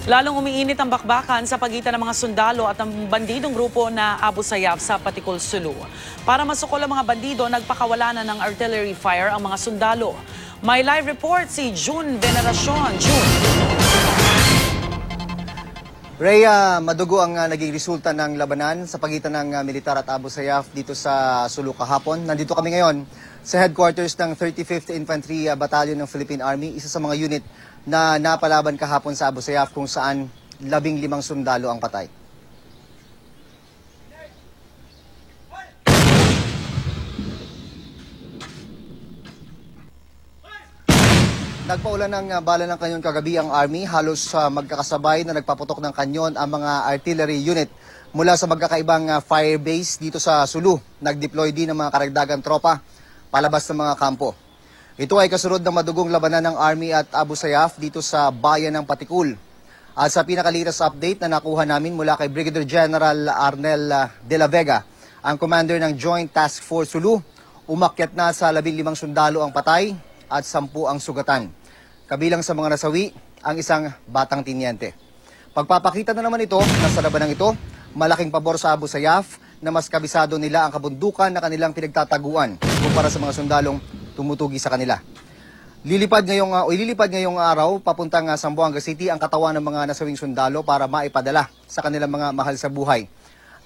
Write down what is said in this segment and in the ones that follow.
Lalong umiinit ang bakbakan sa pagitan ng mga sundalo at ang bandidong grupo na Abu Sayyaf sa Patikul, Sulu. Para masukol ang mga bandido, nagpakawala na ng artillery fire ang mga sundalo. May live report si June Veneracion. June. Rhea, madugo ang naging resulta ng labanan sa pagitan ng militar at Abu Sayyaf dito sa Sulu kahapon. Nandito kami ngayon sa headquarters ng 35th Infantry Battalion ng Philippine Army, isa sa mga unit na napalaban kahapon sa Abu Sayyaf kung saan 15 sundalo ang patay. Nagpaulan ng bala ng kanyon kagabi ang Army, halos magkakasabay na nagpaputok ng kanyon ang mga artillery unit mula sa magkakaibang fire base dito sa Sulu. Nag-deploy din ng mga karagdagang tropa palabas ng mga kampo. Ito ay kasunod ng madugong labanan ng Army at Abu Sayyaf dito sa bayan ng Patikul. At sa pinakalitas update na nakuha namin mula kay Brigadier General Arnel de la Vega, ang commander ng Joint Task Force Sulu, umakyat na sa 15 sundalo ang patay at 10 ang sugatan. Kabilang sa mga nasawi, ang isang batang tinyente. Pagpapakita na naman ito na sa labanang ito, malaking pabor sa Abu Sayyaf na mas kabisado nila ang kabundukan na kanilang pinagtataguan kumpara sa mga sundalong tumutugi sa kanila. Ililipad ngayong araw papuntang Zamboanga City ang katawan ng mga nasawing sundalo para maipadala sa kanilang mga mahal sa buhay.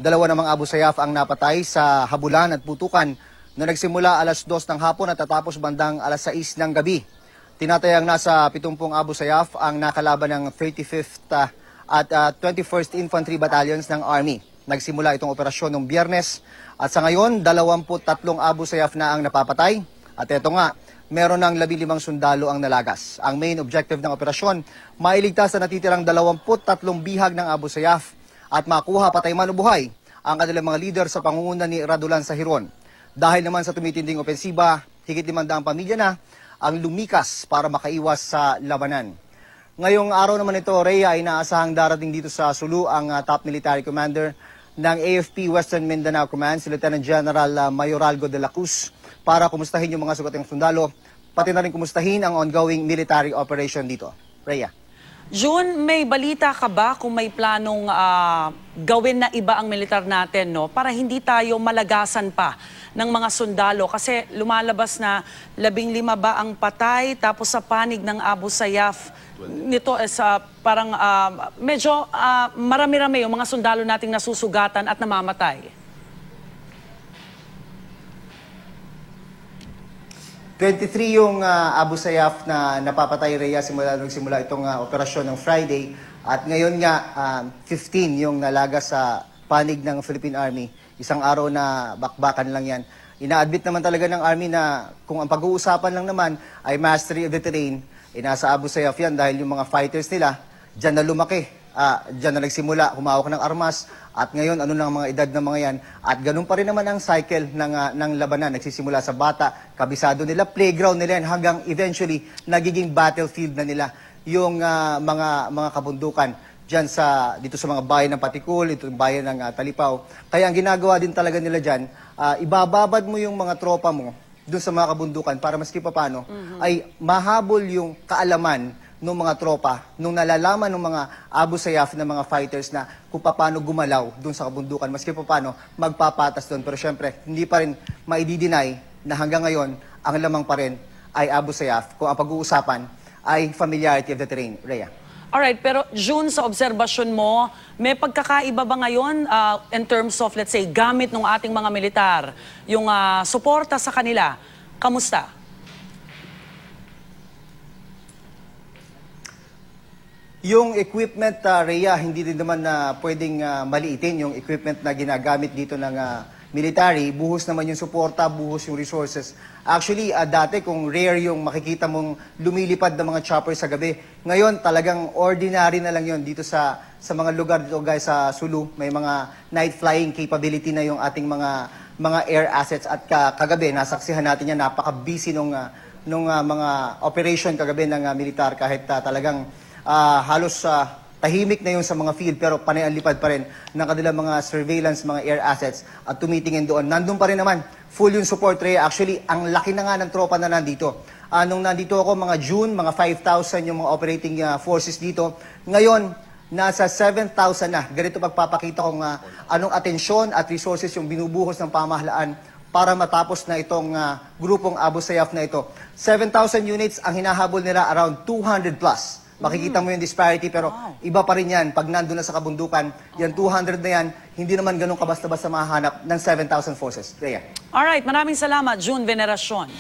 2 namang Abu Sayyaf ang napatay sa habulan at putukan na nagsimula alas 2 ng hapon at tatapos bandang alas 6 ng gabi. Tinatayang nasa 70 Abu Sayyaf ang nakalaban ng 35th at 21st Infantry Battalions ng Army. Nagsimula itong operasyon noong Biyernes at sa ngayon 23 Abu Sayyaf na ang napapatay. At ito nga, meron ng 15 sundalo ang nalagas. Ang main objective ng operasyon, mailigtas na natitirang 23 bihag ng Abu Sayyaf at makuha patay man o buhay ang kanilang mga leader sa pangunguna ni Radulan Sahiron. Dahil naman sa tumitinding opensiba, higit 500 pamilya na ang lumikas para makaiwas sa labanan. Ngayong araw naman ito, Rhea, ay inaasahang darating dito sa Sulu ang top military commander ng AFP Western Mindanao Command, si Lieutenant General Mayoralgo de la Cruz, para kumustahin yung mga sugatang sundalo, pati na rin kumustahin ang ongoing military operation dito. Rhea. June, may balita ka ba kung may planong gawin na iba ang militar natin, no? Para hindi tayo malagasan pa ng mga sundalo? Kasi lumalabas na 15 ba ang patay, tapos sa panig ng Abu Sayyaf, nito parang medyo marami-rami yung mga sundalo nating nasusugatan at namamatay. 23 yung Abu Sayyaf na napapatay, Rhea, nagsimula itong operasyon ng Friday. At ngayon nga, 15 yung nalaga sa panig ng Philippine Army. Isang araw na bakbakan lang yan. Ina-admit naman talaga ng Army na kung ang pag-uusapan lang naman ay mastery of the terrain, nasa Abu Sayyaf yan dahil yung mga fighters nila, dyan na lumaki. Dyan na nagsimula, humawak ng armas, at ngayon ano na ang mga edad ng mga yan. At ganun pa rin naman ang cycle ng labanan. Nagsisimula sa bata, kabisado nila, playground nila yan, hanggang eventually nagiging battlefield na nila yung mga kabundukan dyan dito sa mga bayan ng Patikul, ito bayan ng Talipaw. Kaya ang ginagawa din talaga nila dyan, ibababad mo yung mga tropa mo dun sa mga kabundukan para maski papano ay mahabol yung kaalaman ng mga tropa, nung nalalaman ng mga Abu Sayyaf na mga fighters na kung paano gumalaw dun sa kabundukan, maski paano magpapatas dun. Pero syempre, hindi pa rin maidideny na hanggang ngayon, ang lamang pa rin ay Abu Sayyaf kung ang pag-uusapan ay familiarity of the terrain. Rhea. Alright, pero June, sa obserbasyon mo, may pagkakaiba ba ngayon in terms of, let's say, gamit ng ating mga militar, yung suporta sa kanila? Kamusta? Yung equipment, Rhea, hindi din naman pwedeng maliitin yung equipment na ginagamit dito ng military. Buhos naman yung suporta, buhos yung resources. Actually, dati kung rare yung makikita mong lumilipad ng mga choppers sa gabi, ngayon talagang ordinary na lang yun dito sa mga lugar dito, guys, sa Sulu. May mga night flying capability na yung ating mga air assets. At kagabi, nasaksihan natin yan, napaka-busy nung mga operation kagabi ng militar, kahit talagang halos tahimik na yun sa mga field, pero panay ang lipad pa rin ng kanilang mga surveillance, mga air assets at tumitingin doon. Nandun pa rin naman, full yung support, Rhea. Actually, ang laki na nga ng tropa na nandito. Nung nandito ako, mga June, mga 5,000 yung mga operating forces dito. Ngayon, nasa 7,000 na. Ganito pagpapakita kung anong atensyon at resources yung binubuhos ng pamahalaan para matapos na itong grupong Abu Sayyaf na ito. 7,000 units ang hinahabol nila, around 200 plus. Makikita mo yung disparity, pero iba pa rin yan. Pag nandun na sa kabundukan, yan 200 na yan, hindi naman ganun kabasta-basta mahanap ng 7,000 forces. Rhea. Alright, maraming salamat, June Veneracion.